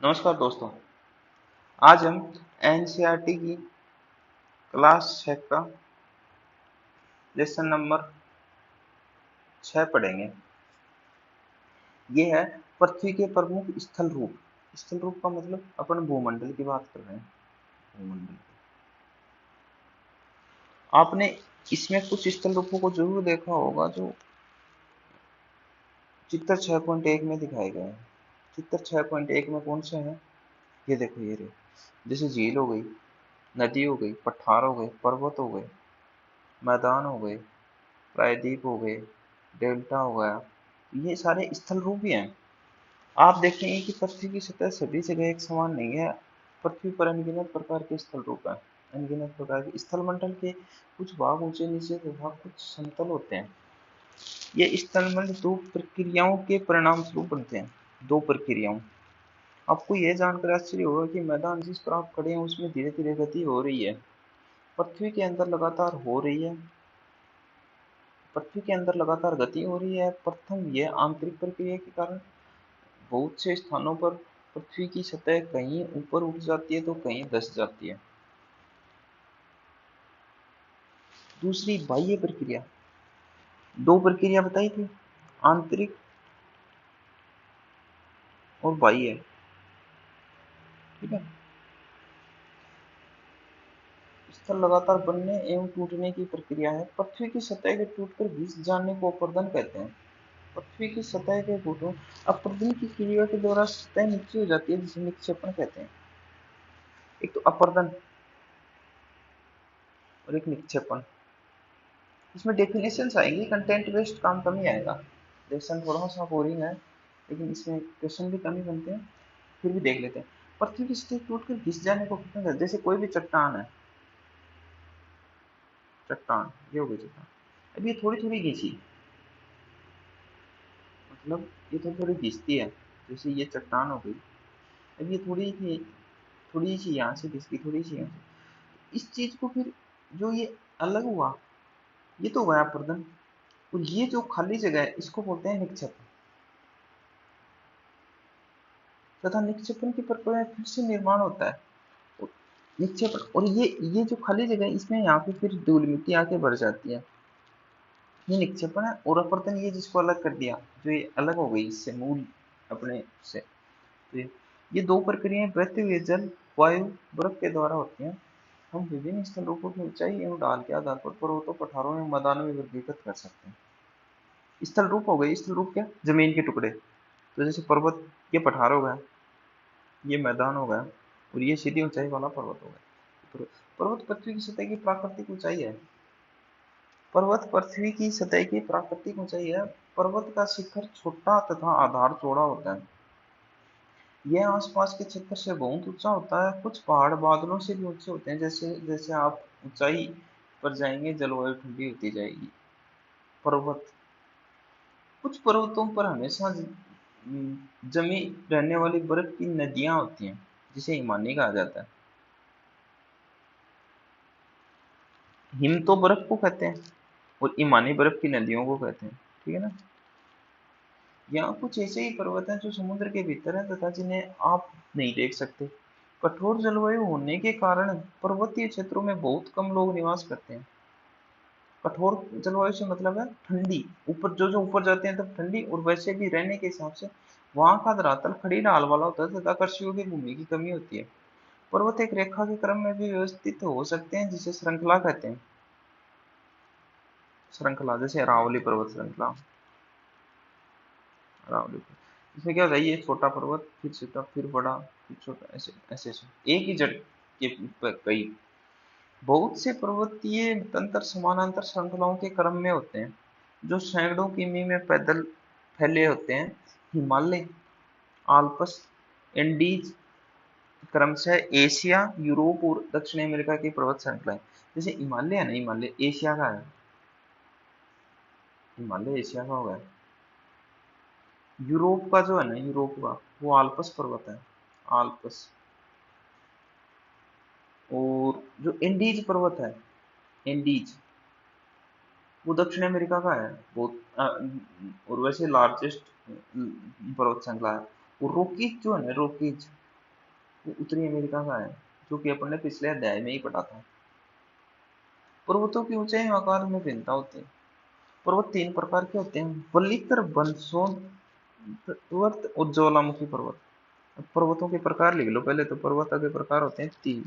नमस्कार दोस्तों। आज हम एनसीईआरटी की क्लास 6 का लेसन नंबर 6 पढ़ेंगे। ये है पृथ्वी के प्रमुख स्थल रूप। स्थल रूप का मतलब अपन भूमंडल की बात कर रहे हैं। भूमंडल, आपने इसमें कुछ स्थल रूपों को जरूर देखा होगा जो चित्र 6.1 में दिखाए गए हैं। चित्र 6.1 में कौन से हैं? ये देखो, ये रहे। जैसे झील हो गई, नदी हो गई, पठार हो गए, पर्वत हो गए, मैदान हो गए, प्रायद्वीप हो गए, डेल्टा हो गया। ये सारे स्थल रूप ही हैं। आप देखेंगे कि पृथ्वी की सतह सभी जगह एक समान नहीं है। पृथ्वी पर अनगिनत प्रकार के स्थल रूप हैं। अनगिनत प्रकार के स्थल मंडल के कुछ भाग ऊंचे नीचे तथा कुछ समतल होते हैं। ये स्थल मंडल दो प्रक्रियाओं के परिणाम स्वरूप बनते हैं। दो प्रक्रियाओं। आपको यह जानकर आश्चर्य होगा कि मैदान जिस पर आप खड़े हैं उसमें धीरे धीरे गति हो रही है। पृथ्वी के अंदर लगातार हो रही है। पृथ्वी के अंदर लगातार गति हो रही है। प्रथम, यह आंतरिक प्रक्रिया के कारण बहुत से स्थानों पर पृथ्वी की सतह कहीं ऊपर उठ जाती है तो कहीं धंस जाती है। दूसरी, बाह्य प्रक्रिया। दो प्रक्रिया बताई थी, आंतरिक और बाह्य। ठीक है। स्थल लगातार बनने एवं टूटने की प्रक्रिया है। पृथ्वी की सतह के टूटकर घिस जाने को अपरदन कहते हैं। पृथ्वी की सतह के घुटनों अपरदन की क्रिया के द्वारा सतह नीचे हो जाती है, जिसे निक्षेपण कहते हैं। एक तो अपरदन और एक निक्षेपण। इसमें डेफिनेशंस आएंगी, कंटेंट बेस्ड काम कम ही आएगा। लेसन थोड़ा सा बोरिंग है, लेकिन इसमें क्वेश्चन भी कम ही बनते हैं। फिर भी देख लेते हैं। पृथ्वी की सतह टूटकर घिस जाने को कितना कहते हैं? जैसे कोई भी चट्टान है, चट्टान, ये हो गई चट्टान। अब ये थोड़ी थोड़ी घिसी, मतलब ये थोड़ी थोड़ी घिसती है। जैसे ये चट्टान हो गई। अब ये थोड़ी सी यहाँ से घिस गई, थोड़ी सी यहाँ से। इस चीज को फिर जो ये अलग हुआ, ये तो हुआ अपरदन। और ये जो खाली जगह है इसको बोलते हैं निक्षेपण। तथा निक्षेपण की प्रक्रिया में फिर से निर्माण होता है। और निक्षेपण, और ये जो खाली जगह है इसमें यहाँ पे फिर धूल मिट्टी आके भर जाती है। ये निक्षेपण है। और अपरदन, ये जिसको अलग कर दिया, जो ये अलग हो गई इससे, मूल अपने से। तो ये दो प्रक्रियाएं बहते हुए जल, वायु, बर्फ के द्वारा होती हैं। हम विभिन्न स्थल रूपों की ऊंचाई एवं ढाल के आधार पर पर्वतों, पठारों एवं मैदानों में वर्गीकृत कर सकते हैं। स्थल रूप हो गए। स्थल रूप क्या? जमीन के टुकड़े। तो जैसे पर्वत, ये पठार हो गया, ये मैदान हो गया, और ये सीधी ऊंचाई वाला पर्वत हो गया। पर्वत पृथ्वी की सतह की प्राकृतिक ऊंचाई है। पर्वत पृथ्वी की सतह की प्राकृतिक ऊंचाई है। पर्वत का शिखर छोटा तथा आधार चौड़ा होता है। यह आसपास के क्षेत्र से बहुत ऊंचा होता है। कुछ पहाड़ बादलों से भी ऊंचे होते हैं। जैसे जैसे आप ऊंचाई पर जाएंगे जलवायु ठंडी होती जाएगी। पर्वत, कुछ पर्वतों पर हमेशा जमी रहने वाली बर्फ की नदियां होती हैं, जिसे हिमानी कहा जाता है। हिम तो बर्फ को कहते हैं और इमानी बर्फ की नदियों को कहते हैं। ठीक है ना। यहाँ कुछ ऐसे ही पर्वत हैं जो समुद्र के भीतर हैं तथा जिन्हें आप नहीं देख सकते। कठोर जलवायु होने के कारण पर्वतीय क्षेत्रों में बहुत कम लोग निवास करते हैं। कठोर जलवायु से मतलब है ठंडी। ऊपर जो ऊपर जाते हैं तब ठंडी, और वैसे भी रहने के हिसाब से वहां का धरातल खड़ी ढाल वाला होता है तथा कृषियों की भूमि की कमी होती है। पर्वत एक रेखा के क्रम में भी व्यवस्थित हो सकते हैं, जिसे श्रृंखला कहते हैं। श्रृंखला, जैसे अरावली पर्वत श्रृंखला। अरावली, इसमें क्या होता है? ये छोटा पर्वत, फिर छोटा, फिर बड़ा, फिर छोटा, ऐसे ऐसे ऐसे एक ही जड़ के ऊपर कई बहुत से पर्वतीय तंत्र समानांतर श्रृंखलाओं के क्रम में होते हैं, जो सैकड़ों किमी में पैदल फैले होते हैं। हिमालय, आल्प्स, एंडीज क्रमशः एशिया, यूरोप और दक्षिण अमेरिका की पर्वत श्रृंखलाएं। जैसे हिमालय है ना, हिमालय एशिया का है। हिमालय एशिया का होगा। यूरोप का जो है ना, यूरोप का, वो आल्प्स पर्वत है। आल्प्स। और जो एंडीज पर्वत है, एंडीज, वो दक्षिण अमेरिका का है। बहुत और वैसे लार्जेस्ट पर्वत श्रृंखला है। और रोकीज जो है ना, रोकीज, उत्तरी अमेरिका का है, जो कि अपन ने पिछले अध्याय में ही पढ़ा था। पर्वतों की ऊंचाई और आकार में भिन्नता होती है। पर्वत तीन प्रकार के होते हैं, वलित्र, बंसोड़ और ज्वालामुखी पर्वत। अब पर्वतों के प्रकार लिख लो पहले, तो पर्वतों के प्रकार होते हैं तीन,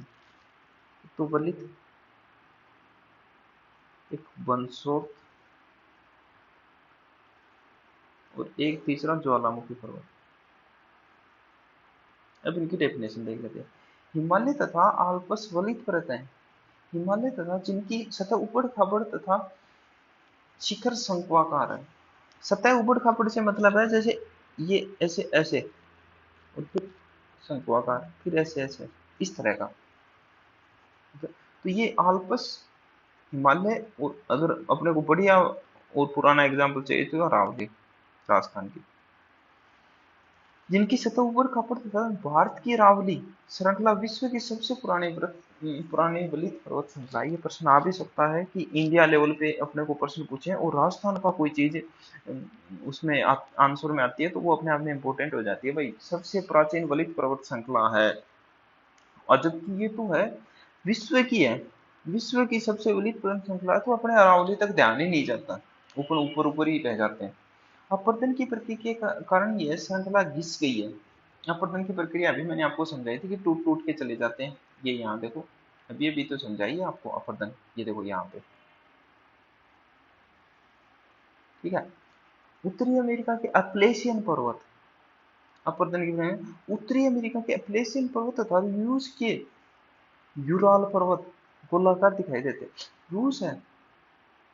तो वलित्र, एक बंसोड़ और एक तीसरा ज्वालामुखी पर्वत। अब इनकी डेफिनेशन देख लेते हैं। हिमालय तथा आल्प्स वलित पर्वत हैं। हिमालय तथा जिनकी सतह ऊबड़ खाबड़ तथा शिखर शंक्वाकार है। सतह ऊबड़ खाबड़ से मतलब है जैसे ये ऐसे ऐसे और फिर शंक्वाकार, फिर ऐसे ऐसे, इस तरह का। तो ये आल्प्स, हिमालय, और अगर अपने को बढ़िया और पुराना एग्जाम्पल चाहिए तो अरावली, राजस्थान की, जिनकी सतह ऊपर खापड़ तथा भारत की अरावली श्रृंखला विश्व की सबसे पुरानी वलित पर्वत श्रृंखला। ये प्रश्न आ भी सकता है कि इंडिया लेवल पे अपने को प्रश्न पूछे और राजस्थान का कोई चीज उसमें आंसर में आती है तो वो अपने आप में इंपॉर्टेंट हो जाती है, भाई सबसे प्राचीन वलित पर्वत श्रृंखला है। और जबकि ये तो है विश्व की है, विश्व की सबसे वलित पर्वत श्रृंखला है, तो अपने अरावली तक ध्यान ही नहीं जाता, ऊपर ऊपर ऊपर ही रह जाते हैं। अपरदन की प्रक्रिया के कारण यह श्रृंखला घिस गई है। अपरदन की प्रक्रिया अभी मैंने आपको समझाई थी कि टूट टूट के चले जाते हैं। ये यहाँ देखो, अभी अभी तो समझाइए आपको अपरदन, ये देखो यहाँ पे, ठीक है। उत्तरी अमेरिका के अपलेशियन पर्वत, अपरदन की उत्तरी अमेरिका के अपलेशियन पर्वत तथा रूस के यूराल पर्वत गोलाकार दिखाई देते। रूस है,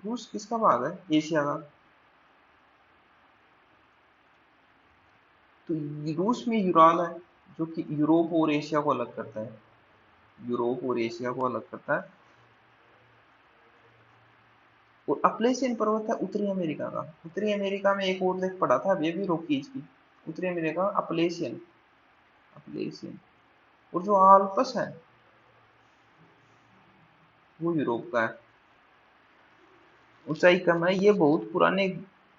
रूस किसका भाग है, एशिया का। तो रूस में यूराल है, जो कि यूरोप और एशिया को अलग करता है, यूरोप और एशिया को अलग करता है। और अपलेशियन पर्वत है उत्तरी अमेरिका का। उत्तरी अमेरिका में एक और देख पढ़ा था अभी अभी रॉकीज की, उत्तरी अमेरिका अपलेशियन, अपलेशियन। और जो आल्पस है वो यूरोप का है, ऊंचाई कम है। ये बहुत पुराने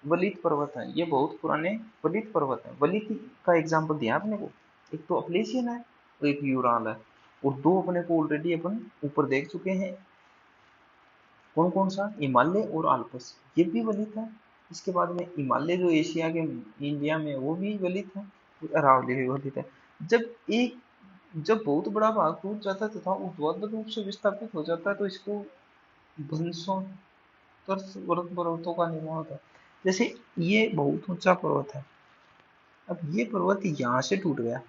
वलित पर्वत है, ये बहुत पुराने वलित पर्वत है। वलित का एग्जाम्पल दिया आपने को, एक तो अपलेशियन है और एक यूराल है। और दो अपने को ऑलरेडी अपन ऊपर देख चुके हैं, कौन कौन सा, हिमालय और आल्पस, ये भी वलित है। इसके बाद में हिमालय जो एशिया के इंडिया में वो भी वलित है, और अरावली भी वलित है। जब एक जब बहुत बड़ा भाग टूट जाता है तथा ऊर्ध्वाधर रूप से विस्थापित हो जाता है तो इसको भंसों पर्वतों का निर्माण होता है। जैसे ये बहुत ऊंचा पर्वत है, अब ये पर्वत यहाँ से टूट गया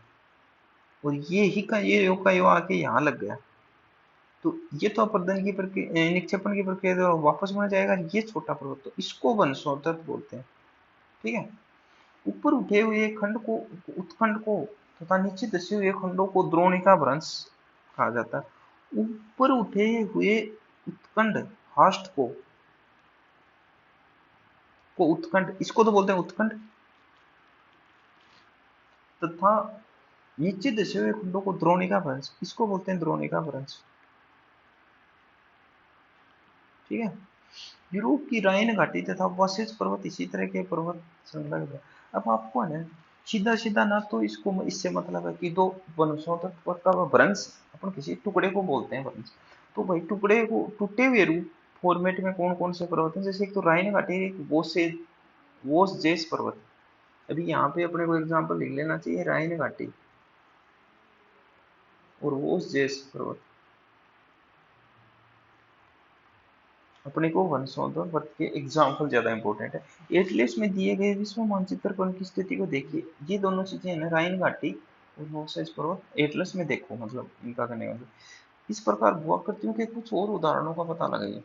और ये ही का यो आके यहाँ लग गया, तो ये तो अपर्दन की प्रक्रिया, निक्षेपण की प्रक्रिया तो वापस बन जाएगा। ये छोटा पर्वत तो इसको वंशोधर बोलते हैं, ठीक है। ऊपर उठे हुए खंड को, उत्खंड को तथा नीचे धसे हुए खंडों को द्रोणिका भ्रंश कहा जाता है। ऊपर उठे हुए उत्खंड हास्ट को उत्खंड, इसको तो बोलते हैं उत्खंड, तथा नीचे धसे हुए खंडों को द्रोणिका भ्रंश, इसको बोलते हैं द्रोणिका भ्रंश, ठीक है। यूरोप की राइन घाटी तथा वशिष्ठ पर्वत इसी तरह के पर्वत श्रृंखला के। अब आपको है ना सीधा सीधा ना तो इसको इससे मतलब है कि दो वंशों तक का भ्रंश, अपन किसी टुकड़े को बोलते हैं भ्रंश। तो भाई टुकड़े को टूटे हुए रूप फॉर्मेट में कौन कौन से पर्वत हैं, जैसे एक तो राइन घाटी, एक वोस जेस पर्वत। अभी यहाँ पे अपने को एग्जाम्पल लिख लेना चाहिए, राइन घाटी और वोस जेस पर्वत। अपने को वंशोधन वर्त के एग्जाम्पल ज्यादा इंपॉर्टेंट है। एटलस में दिए गए विश्व मानचित्र पर उनकी स्थिति को देखिए, ये दोनों चीजें है ना, राइन घाटी और मोसेस पर्वत एटलस में देखो, मतलब इनका करने का मतलब। इस प्रकार भूआकृतियों के कुछ और उदाहरणों का पता लगाइए।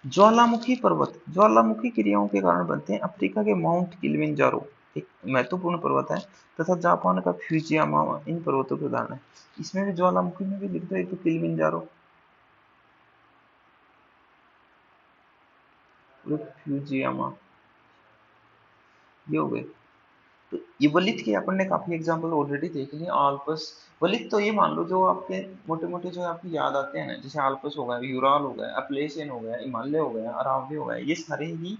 ज्वालामुखी पर्वत ज्वालामुखी क्रियाओं के कारण बनते हैं। अफ्रीका के माउंट किलिमंजारो एक महत्वपूर्ण पर्वत है, तथा जापान का फ्यूजियामा इन पर्वतों के उदाहरण है। इसमें भी ज्वालामुखी में भी लिखता है, तो किलिमंजारो, फ्यूजियामा, ये हो गए। तो ये वलित के अपन ने काफी एग्जांपल ऑलरेडी देख लिए। आल्पस, वलित तो ये मान लो जो आपके मोटे मोटे जो आपकी याद आते हैं ना, जैसे आल्पस हो गया, यूराल हो गया, अपलेशियन हो गया, हिमालय हो गया, अरावली हो गया, ये सारे ही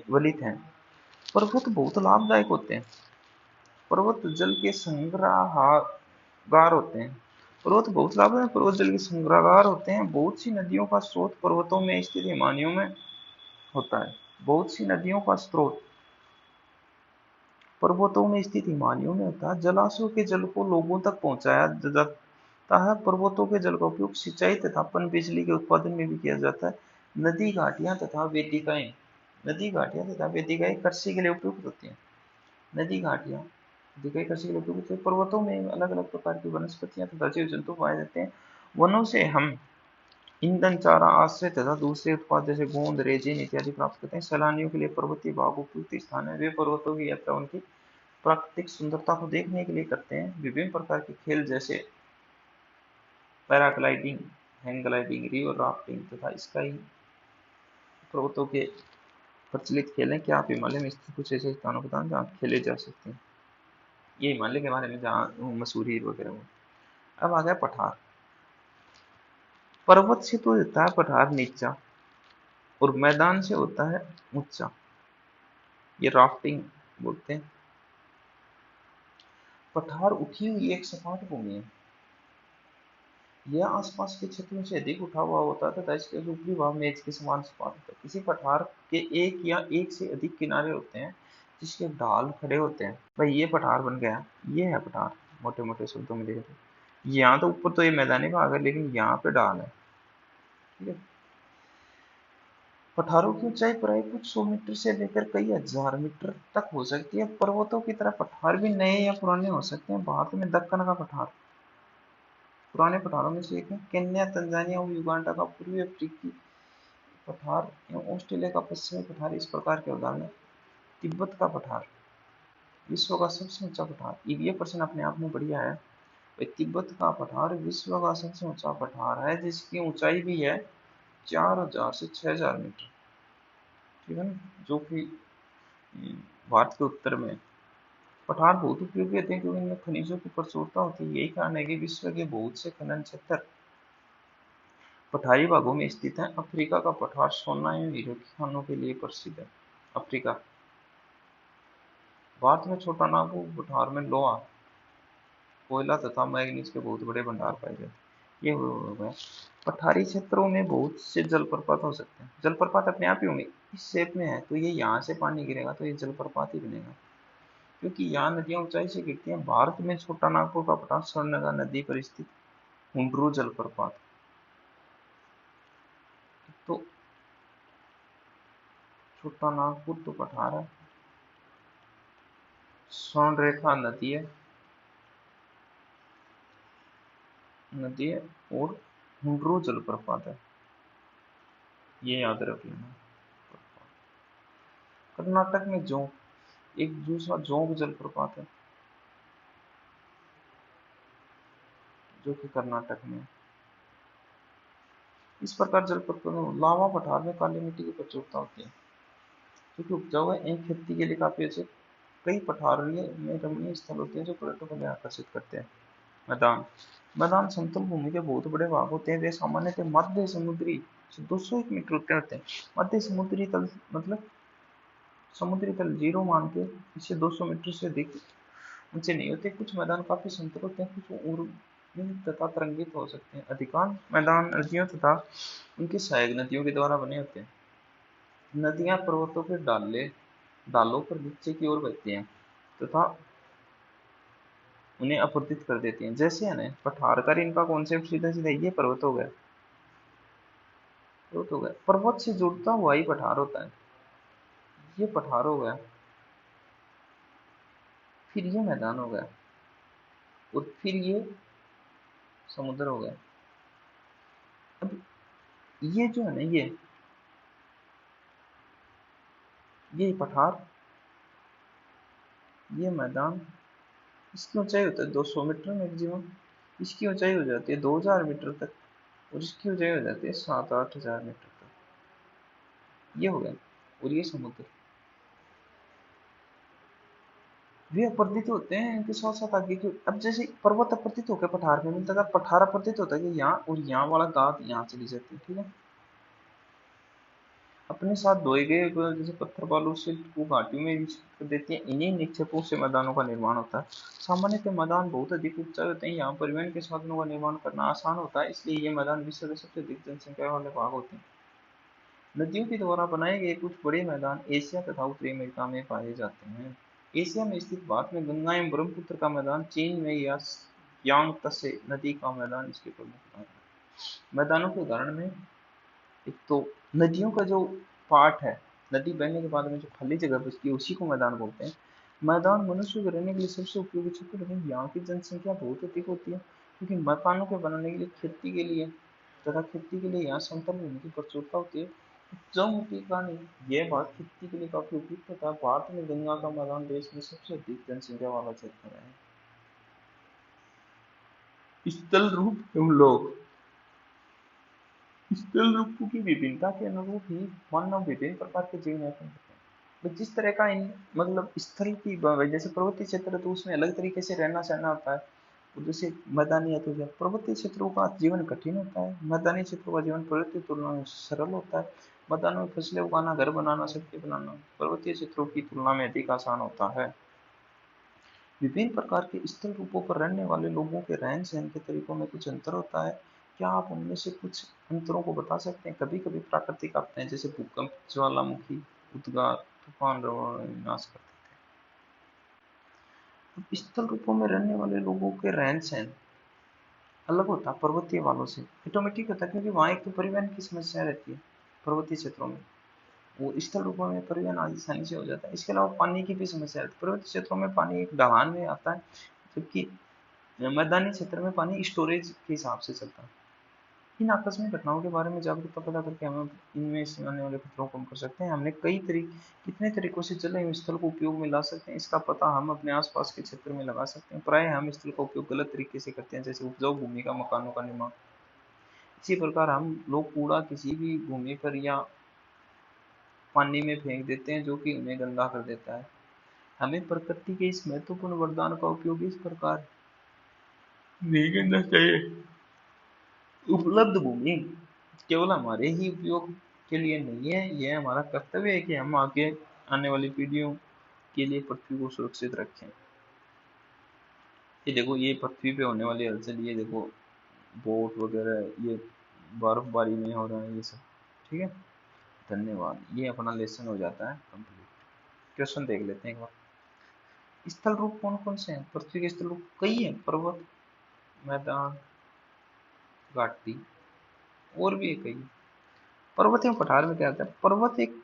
वलित हैं। पर्वत बहुत लाभदायक होते हैं। पर्वत जल के संग्रह गार होते हैं। पर्वत बहुत लाभ है, पर्वत जल के संग्रहगार होते हैं। बहुत सी नदियों का स्रोत पर्वतों में स्थित हिमालयों में होता है। बहुत सी नदियों का स्रोत पर्वतों में स्थित हिमालयों में होता है। जलाशयों के जल को लोगों तक पहुंचाया जाता है। पर्वतों के जल का उपयोग सिंचाई तथा पन बिजली के उत्पादन में भी किया जाता है। नदी घाटियां तथा वेदिकाएं, नदी घाटियां तथा वेदिकाएं कृषि के लिए उपयुक्त होती हैं। नदी घाटियां वेदिकाएं कृषि के लिए उपयुक्त होती हैं। पर्वतों में अलग अलग प्रकार की वनस्पतियां तथा जीव जंतु पाए जाते हैं। वनों से हम ईंधन, चारा, आश्रय तथा दूसरे उत्पाद जैसे गोंद, रेजिन इत्यादि प्राप्त करते हैं। सैलानियों के लिए पर्वतीय भाग उपयुक्त स्थान है। वे पर्वतों की यात्रा उनकी प्राकृतिक सुंदरता को देखने के लिए करते हैं। विभिन्न प्रकार के खेल जैसे paragliding, hang gliding, river rafting तथा स्काई पर्वतों के प्रचलित खेल हैं। क्या आप हिमालय में स्थित कुछ ऐसे स्थानों बताएं जहाँ खेले जा सकते हैं? ये हिमालय के बारे में जहाँ मसूरी वगैरह हो। अब आ गया पठार। पर्वत से तो होता है पठार नीचा और मैदान से होता है ऊंचा। ये राफ्टिंग बोलते हैं। पठार उठी हुई एक सपाट भूमि है। यह आसपास के क्षेत्रों से अधिक उठा हुआ होता है तथा इसके ऊपरी भाग मेज के समान सपाट होता है। किसी पठार के एक या एक से अधिक किनारे होते हैं जिसके ढाल खड़े होते हैं। भाई ये पठार बन गया। ये है पठार, मोटे मोटे शब्दों में देखें तो। यहाँ तो ऊपर तो ये मैदानी भाग है लेकिन यहाँ पे ढाल है। ठीक है। पठारों की ऊंचाई प्राय कुछ 100 मीटर से लेकर कई हजार मीटर तक हो सकती है। पर्वतों की तरह पठार भी नए या पुराने हो सकते हैं। भारत में दक्कन का पठार पुराने पठारों में से एक है। केन्या, तंजानिया और युगांडा का पूर्वी अफ्रीकी पठार एवं ऑस्ट्रेलिया का पश्चिमी पठार इस प्रकार के उदाहरण हैं। तिब्बत का पठार विश्व का सबसे ऊंचा पठार। ये प्रश्न अपने आप में बढ़िया है। तिब्बत का पठार विश्व का सबसे ऊंचा पठार है जिसकी ऊंचाई भी है 4000 से 6000 मीटर। ठीक है ना, जो कि भारत के उत्तर में। पठार बहुत उपयोगी होते हैं क्योंकि इनमें खनिजों की प्रचुरता होती है। यही कारण है कि विश्व के बहुत से खनन क्षेत्र पठारी भागों में स्थित है। अफ्रीका का पठार सोना एवं हीरे की खानों के लिए प्रसिद्ध है। अफ्रीका। भारत में छोटा नागपुर पठार में लोहा, कोयला तथा मैग्नीज के बहुत बड़े भंडार पाए जाते हैं। ये हो गया। पठारी क्षेत्रों में बहुत से जलप्रपात हो सकते हैं। जलप्रपात अपने आप ही होंगे। इस शेप में है तो ये यहाँ से पानी गिरेगा तो ये जलप्रपात ही बनेगा क्योंकि यहाँ नदियां ऊंचाई से गिरती हैं। भारत में छोटा नागपुर का पठार स्वर्णगंगा नदी पर स्थित हुंड्रू जलप्रपात। तो छोटा नागपुर तो पठार है, स्वर्णरेखा नदी है और हुंड्रू जलप्रपात है। ये याद रख लेना। कर्नाटक में जोंक, एक दूसरा जोंक जलप्रपात है जो कि कर्नाटक में है। इस प्रकार जलप्रपात में लावा पठार में काली मिट्टी की प्रचुरता होती है क्योंकि उपजाऊ है। ईंट खेती के लिए काफी अच्छे। कई पठारियों में रमणीय स्थल होते हैं जो पर्यटकों को आकर्षित करते हैं। मैदान। मैदान समतल भूमि के बहुत बड़े भाग होते हैं। वे सामान्यतः मध्य समुद्री से 201 मीटर ऊंचे होते हैं। मध्य समुद्री तल मतलब समुद्री तल जीरो मान के इसे 200 मीटर से अधिक ऊंचे नहीं होते। कुछ मैदान काफी समतल होते हैं, कुछ ऊर्ध्व तथा तरंगित हो सकते हैं। अधिकांश मैदान नदियों तथा उनकी सहायक नदियों के द्वारा बने होते हैं। नदियां पर्वतों के ढालों पर नीचे की ओर बहती हैं तथा उन्हें अपवर्तित कर देती हैं। जैसे है ना पठारकर, इनका कॉन्सेप्ट सीधा सीधा ये पर्वत हो गया। पर्वत हो गया, पर्वत से जुड़ता हुआ ही पठार होता है। ये पठार हो गया, फिर ये मैदान हो गया और फिर ये समुद्र हो गया। अब ये जो है ना ये पठार, ये मैदान, इसकी ऊंचाई होता है 200 मीटर मैक्सिमम। इसकी ऊंचाई हो जाती है 2000 मीटर तक और इसकी ऊंचाई हो जाती है 7-8 हजार मीटर तक। ये हो गया। और ये समुद्र, वे अपवर्तित होते हैं इनके साथ साथ आगे की। अब जैसे पर्वत अपवर्तित होकर पठार में मिलता है, पठार अपवर्तित होता है कि यहाँ और यहाँ वाला गाद यहाँ चली जाती है। ठीक है। अपने साथ धोए गए जैसे पत्थर बालू से को घाटियों में विकसित कर देती है। इन्हीं निक्षेपों से मैदानों का निर्माण होता है। सामान्यतः मैदान बहुत अधिक ऊंचाई होते हैं। यहाँ परिवहन के साधनों का निर्माण करना आसान होता है, इसलिए ये मैदान विश्व के सबसे अधिक जनसंख्या वाले भाग होते हैं। नदियों के द्वारा बनाए गए कुछ बड़े मैदान एशिया तथा उत्तरी अमेरिका में पाए जाते हैं। एशिया में स्थित भारत में गंगा एवं ब्रह्मपुत्र का मैदान, चीन में यांग त्से नदी का मैदान इसके प्रमुख उदाहरण हैं। मैदानों के उदाहरण में एक तो नदियों का जो पार्ट है, नदी बहने के बाद में जो खाली जगह बचती है उसी को मैदान बोलते हैं। मैदान मनुष्य के रहने के लिए सबसे उपयोगी क्षेत्र, लेकिन यहाँ की जनसंख्या बहुत अधिक होती है, क्योंकि मकानों के बनाने के लिए, खेती के लिए तथा खेती के लिए यहाँ समतल भूमि की प्रचुरता होती है। उपजाऊ मिट्टी का नहीं, यह भाग खेती के लिए काफी उपयुक्त होता है। भारत में गंगा का मैदान देश में सबसे अधिक जनसंख्या वाला क्षेत्र है। स्थल रूप एवं लोग, स्थल रूपों की विभिन्नता के अनुरूप ही मानव विभिन्न प्रकार के जीवन यापन करते हैं। तो जिस तरह का इन मतलब स्थल की जैसे पर्वतीय क्षेत्र है तो उसमें अलग तरीके से रहना सहना होता है। तो जैसे मैदानी है तो पर्वतीय क्षेत्रों का जीवन कठिन होता है, मैदानी क्षेत्रों का जीवन पर्वतीय तुलना में सरल होता है। मैदानों में फसलें उगाना, घर बनाना, सड़कें बनाना पर्वतीय क्षेत्रों की तुलना में अधिक आसान होता है। विभिन्न प्रकार के स्थल रूपों पर रहने वाले लोगों के रहन सहन के तरीकों में कुछ अंतर होता है। क्या आप उनमें से कुछ अंतरों को बता सकते हैं? कभी कभी प्राकृतिक आपदाएं जैसे भूकंप, ज्वालामुखी, उद्गार, तूफान विनाश कर देते हैं। स्थल रूपों में रहने वाले लोगों के रहन सहन अलग होता है पर्वतीय वालों से। ऑटोमेटिक होता है, क्योंकि वहाँ एक तो परिवहन की समस्या रहती है पर्वतीय क्षेत्रों में, वो स्थल रूपों में परिवहन आसानी से हो जाता है। इसके अलावा पानी की भी समस्या रहती है। पर्वतीय क्षेत्रों में पानी एक ढलान में आता है, जबकि मैदानी क्षेत्र में पानी स्टोरेज के हिसाब से चलता है। इन आकस्मिक घटनाओं के बारे में जागरूकता पैदा करके हम इनमें से आने वाले खतरों को कम कर सकते हैं। हमने कितने तरीकों से जल एवं स्थल को उपयोग में ला सकते हैं, इसका पता हम अपने आसपास के क्षेत्र में लगा सकते हैं। प्राय हम स्थल का उपयोग गलत तरीके से करते हैं, जैसे उपजाऊ भूमि का मकानों का निर्माण। इसी प्रकार हम लोग कूड़ा किसी भी भूमि पर या पानी में फेंक देते हैं, जो कि उन्हें गंदा कर देता है। हमें प्रकृति के इस महत्वपूर्ण वरदान का उपयोग इस प्रकार नहीं करना चाहिए। उपलब्ध भूमि केवल हमारे ही उपयोग के लिए नहीं है, यह हमारा कर्तव्य है कि हम आगे आने वाली पीढ़ियों के लिए पृथ्वी को सुरक्षित रखें। ये देखो, ये पृथ्वी पे होने वाली हलचल, ये देखो बोट वगैरह, ये बर्फबारी में हो रहा है ये सब। ठीक है, धन्यवाद। ये अपना लेसन हो जाता है कंप्लीट। क्वेश्चन देख लेते हैं एक बार। स्थल रूप कौन कौन से हैं? पृथ्वी के स्थल रूप कई हैं, पर्वत, मैदान, घाटी, और भी है कई। पर्वत एवं पठार में क्या होता है? पर्वत एक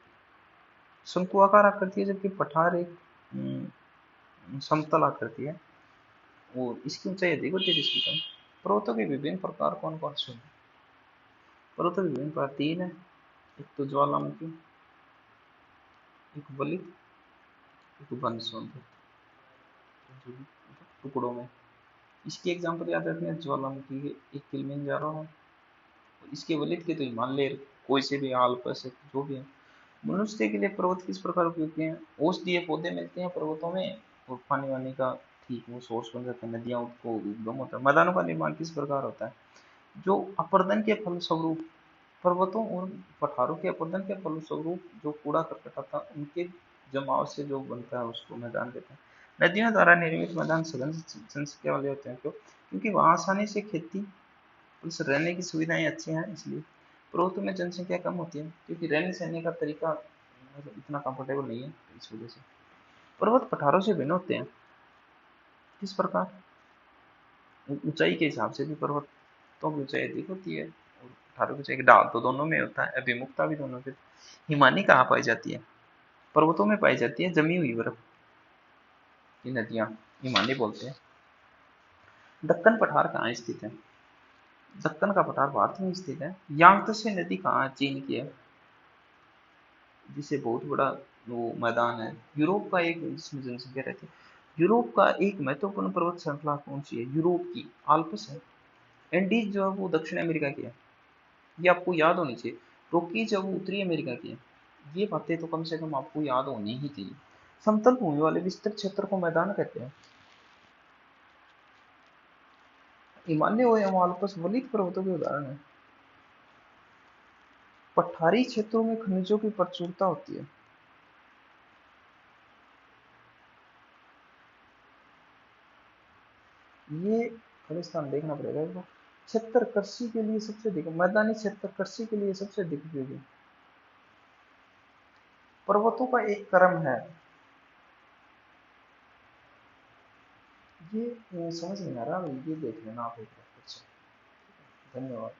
शंकुआकार आकृति है, जबकि पठार एक समतल आकृति है और इसकी ऊंचाई अधिक होती है इसकी कम। पर्वतों के विभिन्न प्रकार कौन कौन से हैं? पर्वतों के विभिन्न प्रकार तीन है। एक तो ज्वालामुखी, एक वलित, एक वनसुंद, टुकड़ों में। इसकी एग्जाम्पल याद रखना है, ज्वालामुखी के एक किलिमंजारो है, इसके वलित के तो हिमालय, कोई से भी आल्पस है, जो भी है। मनुष्य के लिए पर्वत किस प्रकार उपयोगी हैं? औषधीय पौधे मिलते हैं पर्वतों में, और पानी वानी का ठीक वो सोर्स बन जाता है, नदियां को उद्गम होता है। मैदानों का निर्माण किस प्रकार होता है? जो अपर्दन के फलस्वरूप, पर्वतों और पठारों के अपर्दन के फलस्वरूप जो कूड़ा करकट आता है उनके जमाव से जो बनता है उसको मैदान कहते हैं। नदियों द्वारा निर्मित मैदान सघन जनसंख्या वाले होते हैं। क्यों? क्योंकि वहां आसानी से खेती प्लस रहने की सुविधाएं अच्छी हैं, इसलिए। पर्वतों में जनसंख्या कम होती है क्योंकि रहने सहने का तरीका मतलब इतना कंफर्टेबल नहीं है, इस वजह से। पर्वत पठारों से भिन्न होते हैं किस प्रकार? ऊंचाई के हिसाब से भी पर्वतों की ऊंचाई अधिक होती है और पठारों की ऊंचाई, ढाल तो दोनों में होता है, अभिमुखता भी दोनों से। हिमानी कहाँ पाई जाती है? पर्वतों में पाई जाती है, जमी हुई बर्फ की नदियां हिमानी बोलते हैं। दक्कन पठार कहाँ स्थित है? दक्कन का पठार भारत में स्थित है। यांगत्से नदी कहाँ है? चीन की है, जिसे बहुत बड़ा वो मैदान है। यूरोप का एक, जिसमें जनसंख्या रहती है, यूरोप का एक महत्वपूर्ण पर्वत श्रृंखला कौन सी है? यूरोप की आल्प्स है। एंडीज जो है वो दक्षिण अमेरिका की है, ये आपको याद होनी चाहिए। रॉकीज है वो उत्तरी अमेरिका की है। ये बातें तो कम से कम आपको याद होनी ही चाहिए। समतल भूमि वाले विस्तृत क्षेत्र को मैदान कहते हैं। हिमालय एवं आल्प्स वलित पर्वतों के उदाहरण है। पठारी क्षेत्रों में खनिजों की प्रचुरता होती है। ये खालिस्तान देखना पड़ेगा इनको। क्षेत्र कृषि के लिए सबसे अधिक, मैदानी क्षेत्र कृषि के लिए सबसे अधिक उपयोगी। पर्वतों का एक क्रम है, ये समझ नहीं आ रहा, ये देख लेना आप एक बार फिर से। धन्यवाद।